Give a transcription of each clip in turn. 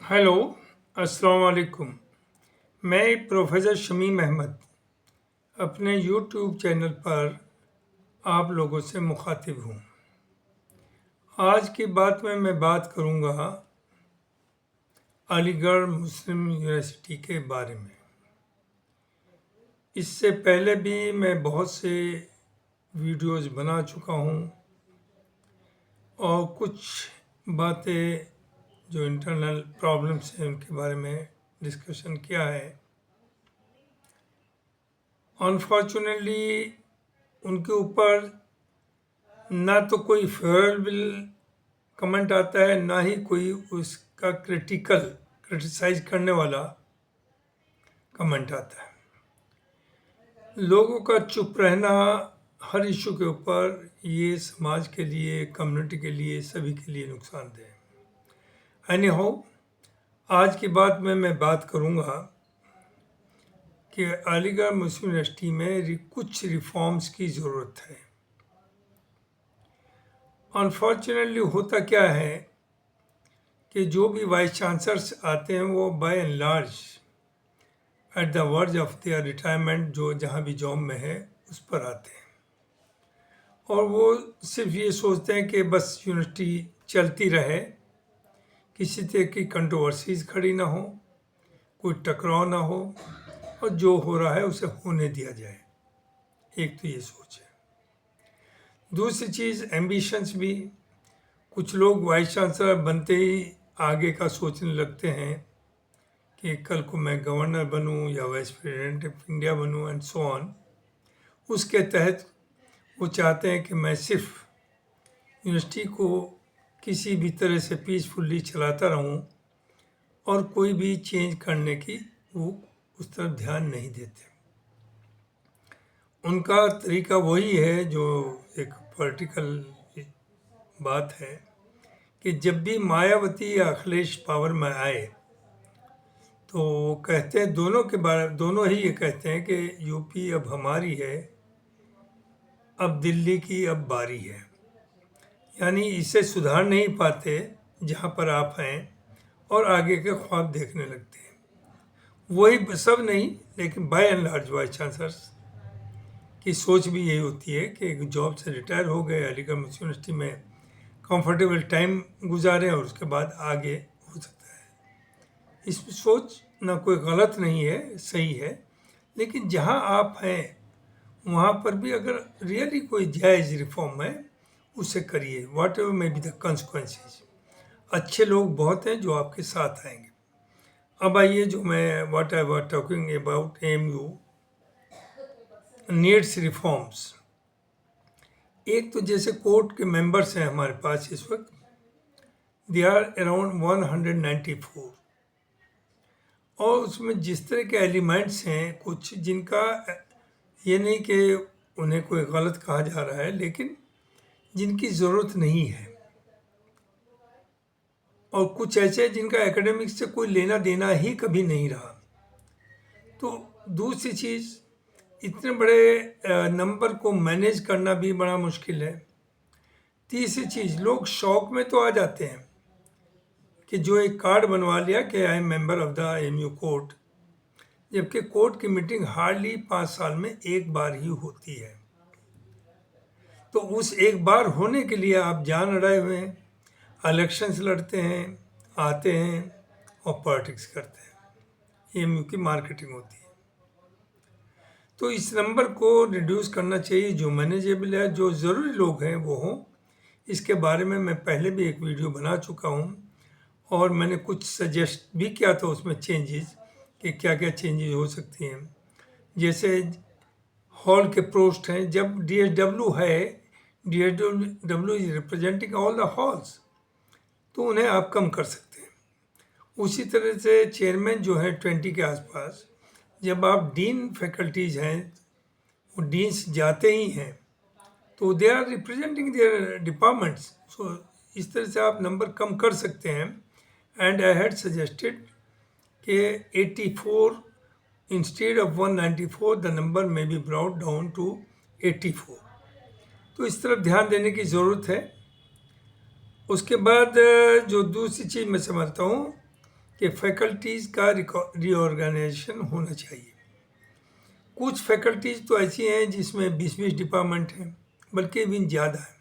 Hello, अस्सलाम वालेकुम। मैं प्रोफेसर शमीम अहमद अपने यूट्यूब चैनल पर आप लोगों से मुखातिब हूँ। आज की बात में मैं बात करूँगा अलीगढ़ मुस्लिम यूनिवर्सिटी के बारे में। इससे पहले भी मैं बहुत से वीडियोस बना चुका हूँ और कुछ बातें जो इंटरनल प्रॉब्लम्स हैं उनके बारे में डिस्कशन किया है। अनफॉर्चुनेटली उनके ऊपर ना तो कोई फेवरेबल कमेंट आता है, ना ही कोई उसका क्रिटिसाइज करने वाला कमेंट आता है। लोगों का चुप रहना हर इशू के ऊपर ये समाज के लिए, कम्युनिटी के लिए, सभी के लिए नुकसानदेह है। एनी हाउ, आज की बात में मैं बात करूँगा कि अलीगढ़ मुस्लिम यूनिवर्सिटी में कुछ रिफॉर्म्स की ज़रूरत है। अनफॉर्चुनेटली होता क्या है कि जो भी वाइस चांसलर्स आते हैं वो by and large at the verge of their retirement, जो जहाँ भी जॉब में है उस पर आते हैं और वो सिर्फ ये सोचते हैं कि बस यूनिवर्सिटी चलती रहे, किसी तरह की कंट्रोवर्सीज खड़ी ना हो, कोई टकराव ना हो और जो हो रहा है उसे होने दिया जाए। एक तो ये सोच है। दूसरी चीज़ एम्बिशंस भी। कुछ लोग वाइस चांसलर बनते ही आगे का सोचने लगते हैं कि कल को मैं गवर्नर बनूं या वाइस प्रेसिडेंट ऑफ इंडिया बनूं एंड सो ऑन। उसके तहत वो चाहते हैं कि मैं सिर्फ यूनिवर्सिटी को किसी भी तरह से पीसफुली चलाता रहूं और कोई भी चेंज करने की वो उस तरफ ध्यान नहीं देते। उनका तरीका वही है जो एक पॉलिटिकल बात है कि जब भी मायावती या अखिलेश पावर में आए तो वो कहते हैं दोनों ही ये कहते हैं कि यूपी अब हमारी है, अब दिल्ली की अब बारी है। यानी इसे सुधार नहीं पाते जहाँ पर आप हैं और आगे के ख्वाब देखने लगते हैं। वही सब नहीं, लेकिन by and large vice chancellors की सोच भी यही होती है कि जॉब से रिटायर हो गए, अलीगढ़ मुस्लिम यूनिवर्सिटी में कंफर्टेबल टाइम गुजारें और उसके बाद आगे हो सकता है। इस सोच ना कोई गलत नहीं है, सही है, लेकिन जहाँ आप हैं वहाँ पर भी अगर रियली कोई जायज़ रिफॉर्म है उसे करिए, whatever may be the consequences. अच्छे लोग बहुत हैं जो आपके साथ आएंगे। अब आइए, जो मैं what I was talking about AMU needs reforms. एक तो जैसे कोर्ट के मेंबर्स हैं हमारे पास इस वक्त, दे आर अराउंड 194 और उसमें जिस तरह के एलिमेंट्स हैं कुछ जिनका ये नहीं कि उन्हें कोई गलत कहा जा रहा है, लेकिन जिनकी ज़रूरत नहीं है और कुछ ऐसे जिनका एकेडमिक्स से कोई लेना देना ही कभी नहीं रहा। तो दूसरी चीज़, इतने बड़े नंबर को मैनेज करना भी बड़ा मुश्किल है। तीसरी चीज़, लोग शौक में तो आ जाते हैं कि जो एक कार्ड बनवा लिया कि I am member of the MU court, जबकि कोर्ट की मीटिंग हार्डली 5 साल में एक बार ही होती है। तो उस एक बार होने के लिए आप जान अड़ाए हुए हैं, इलेक्शंस लड़ते हैं, आते हैं और पॉलिटिक्स करते हैं। एमयू की मार्केटिंग होती है। तो इस नंबर को रिड्यूस करना चाहिए, जो मैनेजेबल है, जो ज़रूरी लोग हैं वो हों। इसके बारे में मैं पहले भी एक वीडियो बना चुका हूँ और मैंने कुछ सजेस्ट भी किया था उसमें चेंजेस, कि क्या क्या चेंजेस हो सकती हैं। जैसे हॉल के पोस्ट हैं, जब डीएसडब्ल्यू है, DSW is representing all the halls, तो उन्हें आप कम कर सकते हैं। उसी तरह से चेयरमैन जो है 20 के आसपास, जब आप डीन फैकल्टीज़ हैं, वो डीन्स जाते ही हैं, तो they are representing their departments. So इस तरह से आप नंबर कम कर सकते हैं। एंड आई हैड सजेस्टेड कि 84 इंस्टेड ऑफ 194 द नंबर में बी ब्रॉट डाउन टू 84। तो इस तरफ ध्यान देने की ज़रूरत है। उसके बाद जो दूसरी चीज़ मैं समझता हूँ कि फैकल्टीज़ का रीऑर्गेनाइजेशन होना चाहिए। कुछ फैकल्टीज़ तो ऐसी हैं जिसमें 20-20 डिपार्टमेंट हैं, बल्कि इवन ज़्यादा है।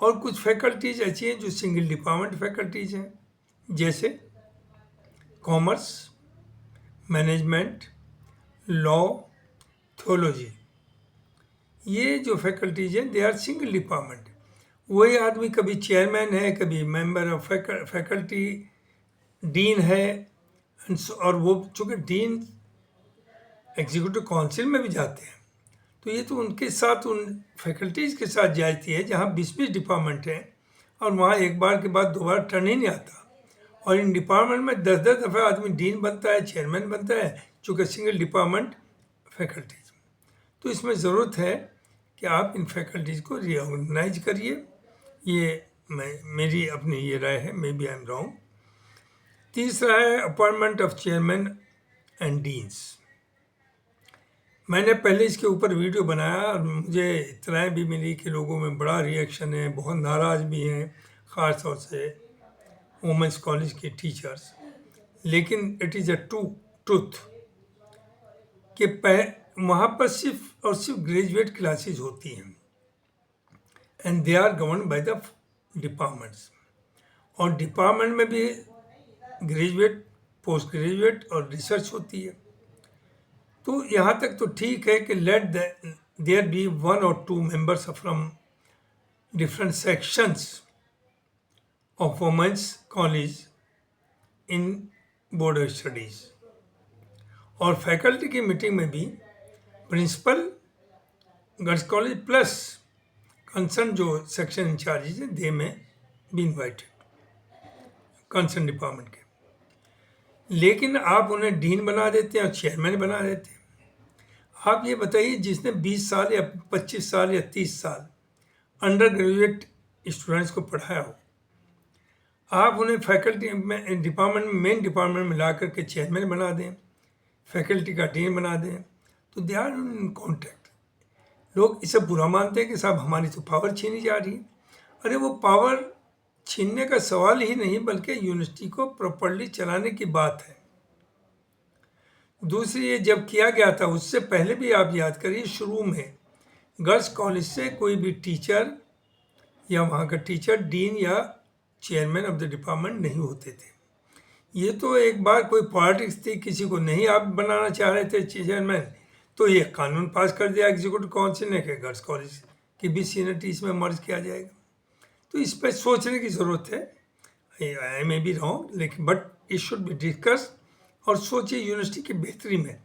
और कुछ फैकल्टीज़ ऐसी हैं जो सिंगल डिपार्टमेंट फैकल्टीज़ हैं, जैसे कॉमर्स, मैनेजमेंट, लॉ, थियोलॉजी। ये जो फैकल्टीज हैं दे आर सिंगल डिपार्टमेंट। वही आदमी कभी चेयरमैन है, कभी मेंबर ऑफ फैकल्टी, डीन है, और वो चूँकि डीन एग्जीक्यूटिव काउंसिल में भी जाते हैं, तो ये तो उनके साथ उन फैकल्टीज़ के साथ जाती है जहाँ 20-20 डिपार्टमेंट हैं, और वहाँ एक बार के बाद दोबारा टर्न ही नहीं आता। और इन डिपार्टमेंट में 10-10 दफ़ा आदमी डीन बनता है, चेयरमैन बनता है, चूँकि सिंगल डिपार्टमेंट फैकल्टीज। तो इसमें ज़रूरत है कि आप इन फैकल्टीज़ को रीऑर्गेनाइज करिए। ये मेरी अपनी ये राय है, maybe I am wrong. तीसरा है appointment of chairman and deans. मैंने पहले इसके ऊपर वीडियो बनाया और मुझे इतलाएँ भी मिली कि लोगों में बड़ा रिएक्शन है, बहुत नाराज़ भी हैं, ख़ास तौर से वुमेंस कॉलेज के टीचर्स। लेकिन इट इज़ अ ट्रूथ कि वहाँ पर सिर्फ और सिर्फ ग्रेजुएट क्लासेस होती हैं, and they are govern by the departments. और डिपार्टमेंट में भी ग्रेजुएट, पोस्ट ग्रेजुएट और रिसर्च होती है। तो यहाँ तक तो ठीक है कि let there be 1 or 2 members from different sections of women's college in board of studies. और फैकल्टी की मीटिंग में भी principal, girls college plus concern जो सेक्शन इंचार्जेज हैं, दे में बी इन्वाइटेड, कंसर्न डिपार्टमेंट के। लेकिन आप उन्हें डीन बना देते हैं और चेयरमैन बना देते हैं। आप ये बताइए, जिसने 20 साल या 25 साल या 30 साल अंडर ग्रेजुएट स्टूडेंट्स को पढ़ाया हो, आप उन्हें फैकल्टी में डिपार्टमेंट में, मेन डिपार्टमेंट में ला करके चेयरमैन बना दें, फैकल्टी का डीन बना दें, तो दे आर इन कॉन्टैक्ट। लोग इसे बुरा मानते हैं कि साहब हमारी तो पावर छीनी जा रही है। अरे वो पावर छीनने का सवाल ही नहीं, बल्कि यूनिवर्सिटी को प्रॉपर्ली चलाने की बात है। दूसरी, ये जब किया गया था उससे पहले भी आप याद करिए, शुरू में गर्ल्स कॉलेज से कोई भी टीचर या वहाँ का टीचर डीन या चेयरमैन ऑफ द डिपार्टमेंट नहीं होते थे। ये तो एक बार कोई पॉलिटिक्स थी, किसी को नहीं आप बनाना चाह रहे थे चेयरमैन, तो ये कानून पास कर दिया एग्जीक्यूटिव काउंसिल ने कि गर्ल्स कॉलेज की भी सीनियरिटी इसमें मर्ज किया जाएगा। तो इस पर सोचने की ज़रूरत है। आई मे बी रॉन्ग, लेकिन but it should be discuss. और सोचिए यूनिवर्सिटी की बेहतरी में,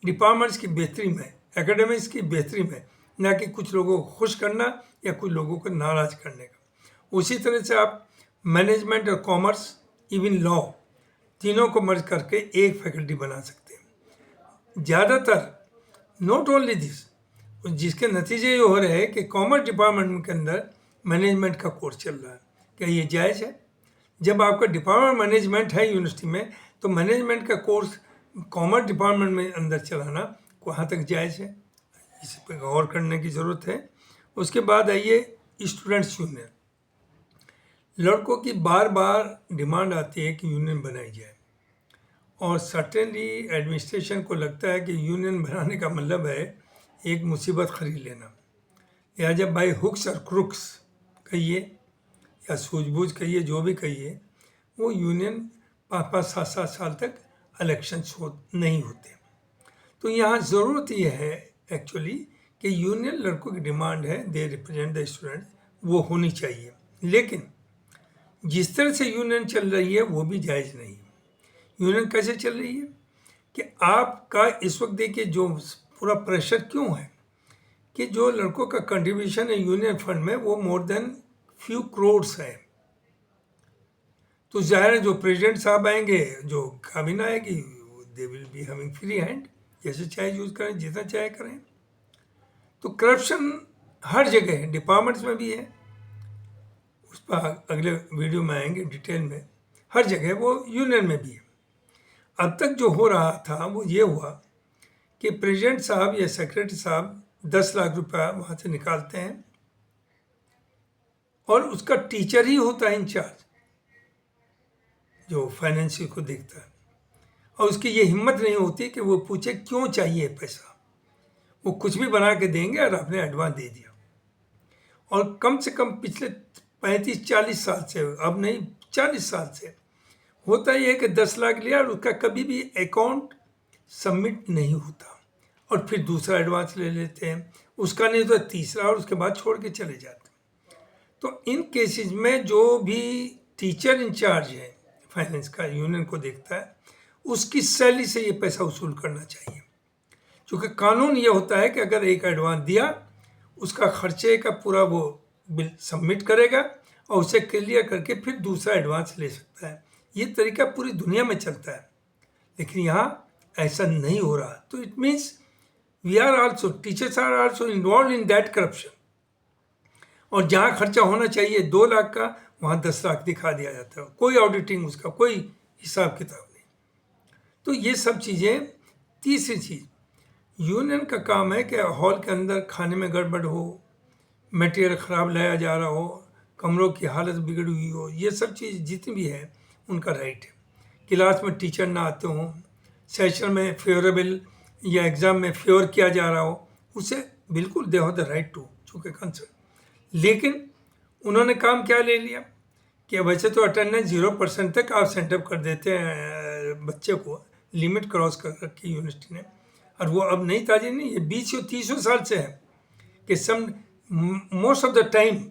डिपार्टमेंट्स की बेहतरी में, एकेडमिक्स की बेहतरी में, ना कि कुछ लोगों को खुश करना या कुछ लोगों को नाराज़ करने का। उसी तरह से आप मैनेजमेंट और कॉमर्स, इवन लॉ, तीनों को मर्ज करके एक फैकल्टी बना सकते हैं। ज़्यादातर, नॉट ओनली दिस, जिसके नतीजे ये हो रहे हैं कि कॉमर्स डिपार्टमेंट के अंदर मैनेजमेंट का कोर्स चल रहा है। क्या ये जायज़ है? जब आपका डिपार्टमेंट मैनेजमेंट है यूनिवर्सिटी में, तो मैनेजमेंट का कोर्स कॉमर्स डिपार्टमेंट में अंदर चलाना कहाँ तक जायज़ है? इस पर गौर करने की ज़रूरत है। उसके बाद आइए स्टूडेंट्स यूनियन। लड़कों की बार बार डिमांड आती है कि यूनियन बनाई जाए, और सर्टेनली एडमिनिस्ट्रेशन को लगता है कि यूनियन बनाने का मतलब है एक मुसीबत खरीद लेना। या जब बाई हुक्स और क्रुक्स कहिए या सूझबूझ कहिए, जो भी कहिए, वो यूनियन 5-5, 7-7 साल तक इलेक्शंस नहीं होते। तो यहाँ ज़रूरत ये है एक्चुअली कि यूनियन लड़कों की डिमांड है, दे रिप्रेजेंट द स्टूडेंट, वो होनी चाहिए। लेकिन जिस तरह से यूनियन चल रही है वो भी जायज़ नहीं। यूनियन कैसे चल रही है कि आपका इस वक्त देखिए जो पूरा प्रेशर क्यों है कि जो लड़कों का कंट्रीब्यूशन है यूनियन फंड में वो मोर देन फ्यू करोड्स है। तो जाहिर है जो प्रेसिडेंट साहब आएंगे, जो काबिना आएगी, they will be having free hand, जैसे चाहे यूज़ करें, जितना चाहे करें। तो करप्शन हर जगह है, डिपार्टमेंट्स में भी है, उस पर अगले वीडियो में आएंगे डिटेल में। हर जगह वो यूनियन में भी है। अब तक जो हो रहा था वो ये हुआ कि प्रेसिडेंट साहब या सेक्रेटरी साहब 10 लाख रुपया वहाँ से निकालते हैं, और उसका टीचर ही होता है इंचार्ज। जो फाइनेंशियल को देखता है, और उसकी ये हिम्मत नहीं होती कि वो पूछे क्यों चाहिए पैसा। वो कुछ भी बना के देंगे और आपने एडवांस दे दिया। और कम से कम पिछले 35-40 साल से, अब नहीं 40 साल से होता ही है कि 10 लाख लिया और उसका कभी भी अकाउंट सबमिट नहीं होता, और फिर दूसरा एडवांस ले लेते हैं, उसका नहीं तो तीसरा, और उसके बाद छोड़ के चले जाते हैं। तो इन केसेस में जो भी टीचर इंचार्ज है फाइनेंस का, यूनियन को देखता है, उसकी सैलरी से ये पैसा वसूल करना चाहिए। क्योंकि कानून ये होता है कि अगर एक एडवांस दिया, उसका खर्चे का पूरा वो बिल सबमिट करेगा और उसे क्लियर करके फिर दूसरा एडवांस ले सकता है। ये तरीका पूरी दुनिया में चलता है, लेकिन यहाँ ऐसा नहीं हो रहा। तो it means we are also, teachers are also involve in that corruption. और जहाँ खर्चा होना चाहिए 2 लाख का, वहाँ 10 लाख दिखा दिया जाता है, कोई ऑडिटिंग, उसका कोई हिसाब किताब नहीं। तो ये सब चीज़ें। तीसरी चीज़, यूनियन का काम है कि हॉल के अंदर खाने में गड़बड़ हो, मटेरियल ख़राब लाया जा रहा हो, कमरों की हालत बिगड़ी हुई हो, ये सब चीज़ जितनी भी है उनका राइट है। क्लास में टीचर ना आते हों, सेशन में फेवरेबल या एग्ज़ाम में फेवर किया जा रहा हो, उसे बिल्कुल they have the right to, चूँकि कंसर्न। लेकिन उन्होंने काम क्या ले लिया कि वैसे तो अटेंडेंस 0% तक आप सेंटअप कर देते हैं बच्चे को, लिमिट क्रॉस कर रखी यूनिवर्सिटी ने, और वो अब नई ताजी नहीं, ये 20-30 साल से है कि some most of the time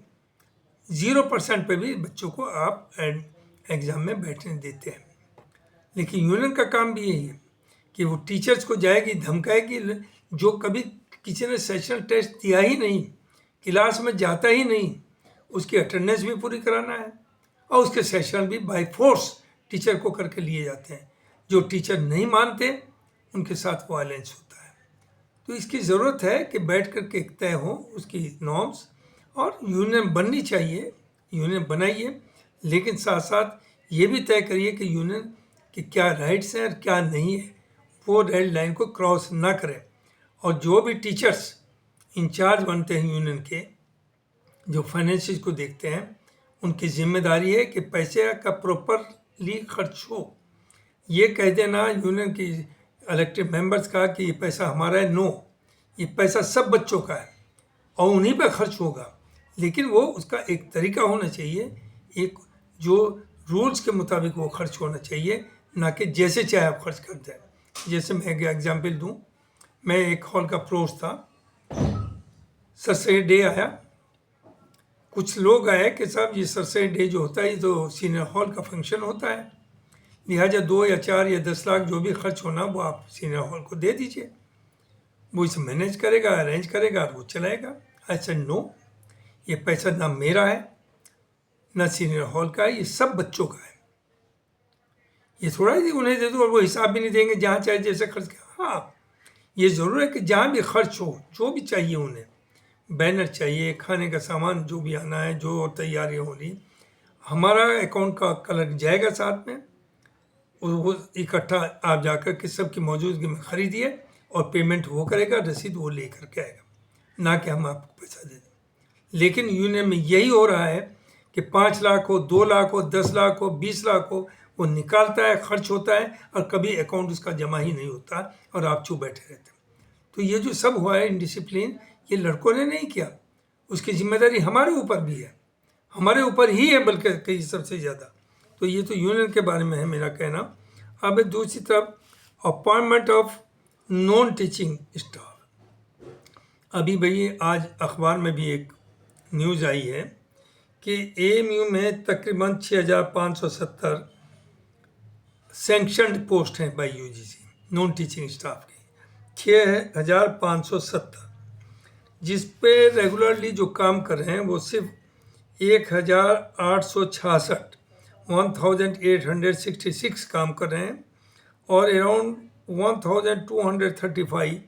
0% पे भी बच्चों को आप एग्ज़ाम में बैठने देते हैं। लेकिन यूनियन का काम भी यही है कि वो टीचर्स को जाएगी, धमकाएगी, जो कभी किसी ने सेशन टेस्ट दिया ही नहीं, क्लास में जाता ही नहीं, उसकी अटेंडेंस भी पूरी कराना है, और उसके सेशन भी बाय फोर्स टीचर को करके लिए जाते हैं। जो टीचर नहीं मानते उनके साथ वायलेंस होता है। तो इसकी ज़रूरत है कि बैठ कर के तय हो उसकी नॉर्म्स, और यूनियन बननी चाहिए, यूनियन बनाइए, लेकिन साथ साथ ये भी तय करिए कि यूनियन के क्या राइट्स हैं और क्या नहीं है, वो रेड लाइन को क्रॉस ना करें। और जो भी टीचर्स इंचार्ज बनते हैं यूनियन के, जो फाइनेंशियल को देखते हैं, उनकी जिम्मेदारी है कि पैसे का प्रॉपरली खर्च हो। ये कह देना यूनियन की इलेक्टेड मेंबर्स का कि ये पैसा हमारा है, नो, ये पैसा सब बच्चों का है और उन्हीं पर खर्च होगा। लेकिन वो उसका एक तरीका होना चाहिए, एक जो रूल्स के मुताबिक वो खर्च होना चाहिए, ना कि जैसे चाहे आप खर्च कर दें। जैसे मैं एक एग्जाम्पल दूँ, मैं एक हॉल का प्रोस था, सरसरी डे आया, कुछ लोग आए कि साहब ये सरसरी डे जो होता है ये तो सीनियर हॉल का फंक्शन होता है, लिहाजा 2 या 4 या 10 लाख जो भी खर्च होना वो आप सीनियर हॉल को दे दीजिए, वो इसे मैनेज करेगा, अरेंज करेगा और वो चलाएगा। आई सेड नो, ये पैसा ना मेरा है ना सीनियर हॉल का है, ये सब बच्चों का है। ये थोड़ा ही उन्हें दे दो और वो हिसाब भी नहीं देंगे जहाँ चाहे जैसे खर्च किया। हाँ, ये ज़रूर है कि जहाँ भी खर्च हो, जो भी चाहिए उन्हें, बैनर चाहिए, खाने का सामान जो भी आना है, जो तैयारियाँ हो रही, हमारा अकाउंट का कलर जाएगा साथ में, वो इकट्ठा आप जाकर के सबकी मौजूदगी में खरीदिए और पेमेंट वो करेगा, रसीद वो ले करके आएगा, ना कि हम आपको पैसा दे दें। लेकिन यूनियन में यही हो रहा है कि 5 लाख हो, 2 लाख हो, 10 लाख हो, 20 लाख हो, वो निकालता है, खर्च होता है और कभी अकाउंट उसका जमा ही नहीं होता और आप चुप बैठे रहते हैं। तो ये जो सब हुआ है इनडिसिप्लिन, ये लड़कों ने नहीं किया, उसकी जिम्मेदारी हमारे ऊपर भी है, हमारे ऊपर ही है बल्कि कई सबसे ज़्यादा। तो ये तो यूनियन के बारे में है मेरा कहना। अब दूसरी तरफ appointment of non teaching staff. अभी भाई आज अखबार में भी एक न्यूज़ आई है कि AMU में तकरीबन 6570 सैंक्शनड पोस्ट हैं by UGC non teaching staff की, 6570, जिस पे रेगुलरली जो काम कर रहे हैं वो सिर्फ 1866 1866 काम कर रहे हैं और अराउंड 1235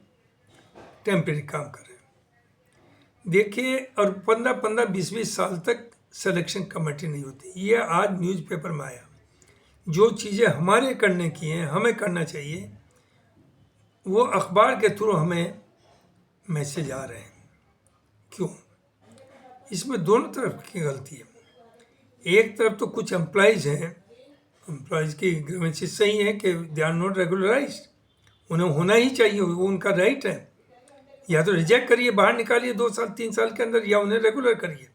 टेम्परेरी काम कर रहे हैं। देखिए, और 15-20 साल तक सिलेक्शन कमेटी नहीं होती। ये आज न्यूज़पेपर में आया। जो चीज़ें हमारे करने की हैं, हमें करना चाहिए, वो अखबार के थ्रू हमें मैसेज आ रहे हैं। क्यों? इसमें दोनों तरफ की गलती है। एक तरफ तो कुछ एम्प्लॉइज़ हैं एम्प्लॉयज़ की ग्रीवेंसेस सही है कि दे आर नॉट रेगुलराइज्ड, उन्हें होना ही चाहिए, वो उनका राइट है। या तो रिजेक्ट करिए, बाहर निकालिए 2 साल 3 साल के अंदर, या उन्हें रेगुलर करिए।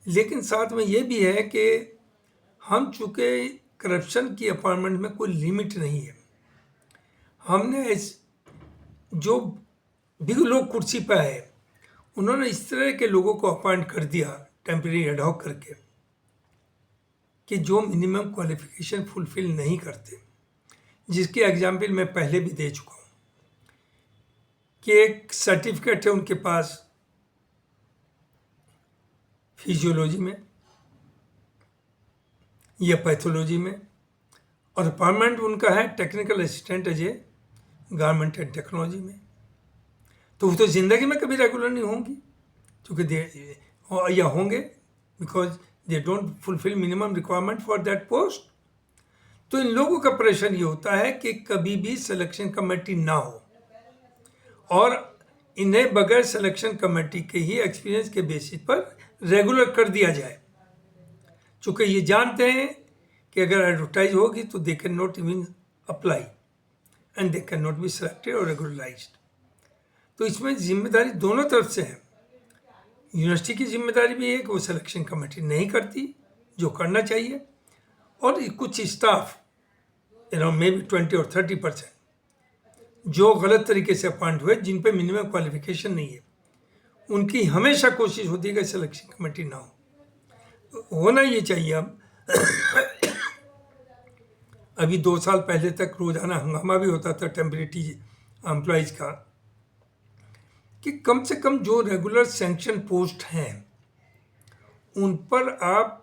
लेकिन साथ में ये भी है कि हम चूँकि करप्शन की अपॉइंटमेंट में कोई लिमिट नहीं है, हमने जो बिग लोग कुर्सी पर आए उन्होंने इस तरह के लोगों को अपॉइंट कर दिया टेम्परेरी एडहॉक करके कि जो मिनिमम क्वालिफिकेशन फुलफिल नहीं करते, जिसकी एग्जाम्पल मैं पहले भी दे चुका हूँ कि एक सर्टिफिकेट है उनके पास फिजियोलॉजी में या पैथोलॉजी में, और अपॉइंटमेंट उनका है technical assistant as a garment and technology में, तो वो तो ज़िंदगी में कभी रेगुलर नहीं होंगी, क्योंकि या होंगे because they don't fulfil minimum requirement for that post. तो इन लोगों का प्रेशर ये होता है कि कभी भी सिलेक्शन कमेटी ना हो और इन्हें बगैर सिलेक्शन कमेटी के ही एक्सपीरियंस के बेसिस पर रेगुलर कर दिया जाए, चूँकि ये जानते हैं कि अगर एडवर्टाइज होगी तो they can not even apply and they can not be selected और रेगुलराइज्ड। तो इसमें जिम्मेदारी दोनों तरफ से है। यूनिवर्सिटी की जिम्मेदारी भी है कि वो सिलेक्शन कमेटी नहीं करती जो करना चाहिए, और कुछ स्टाफ अराउंड मे बी 20 और 30% जो गलत तरीके से अपॉइंट हुए, जिन पे मिनिमम क्वालिफिकेशन नहीं है, उनकी हमेशा कोशिश होती है कि सिलेक्शन कमेटी ना हो। होना ये चाहिए। अब अभी 2 साल पहले तक रोज़ाना हंगामा भी होता था टेम्परेरी एम्प्लॉयज़ का कि कम से कम जो रेगुलर सैंक्शन पोस्ट हैं उन पर आप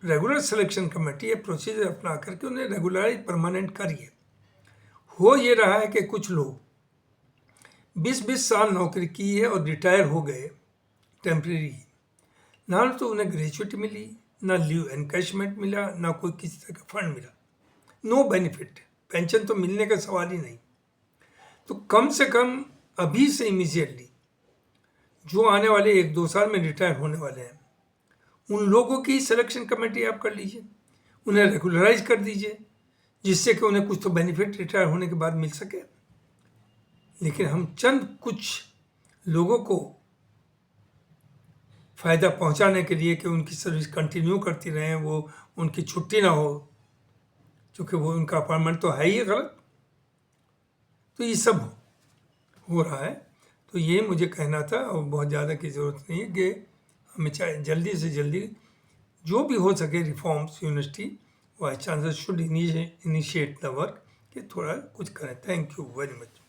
रेगुलर सिलेक्शन कमेटी या प्रोसीजर अपना करके उन्हें रेगुलराइज परमानेंट करिए। हो ये रहा है कि कुछ लोग 20-20 साल नौकरी की है और रिटायर हो गए टेम्परेरी, ना तो उन्हें ग्रेजुएटी मिली, ना लीव एनकैशमेंट मिला, ना कोई किसी तरह का फंड मिला, नो बेनिफिट, पेंशन तो मिलने का सवाल ही नहीं। तो कम से कम अभी से इमीडिएटली जो आने वाले 1-2 साल में रिटायर होने वाले हैं उन लोगों की सिलेक्शन कमेटी आप कर लीजिए, उन्हें रेगुलराइज कर दीजिए, जिससे कि उन्हें कुछ तो बेनिफिट रिटायर होने के बाद मिल सके। लेकिन हम चंद कुछ लोगों को फ़ायदा पहुंचाने के लिए कि उनकी सर्विस कंटिन्यू करती रहें, वो उनकी छुट्टी ना हो, क्योंकि वो उनका अपॉइंटमेंट तो है ही गलत, तो ये सब हो रहा है। तो ये मुझे कहना था, और बहुत ज़्यादा की ज़रूरत नहीं है कि हमें चाहे जल्दी से जल्दी जो भी हो सके reforms university vice chancellor should initiate the work कि थोड़ा कुछ करें। Thank you very much.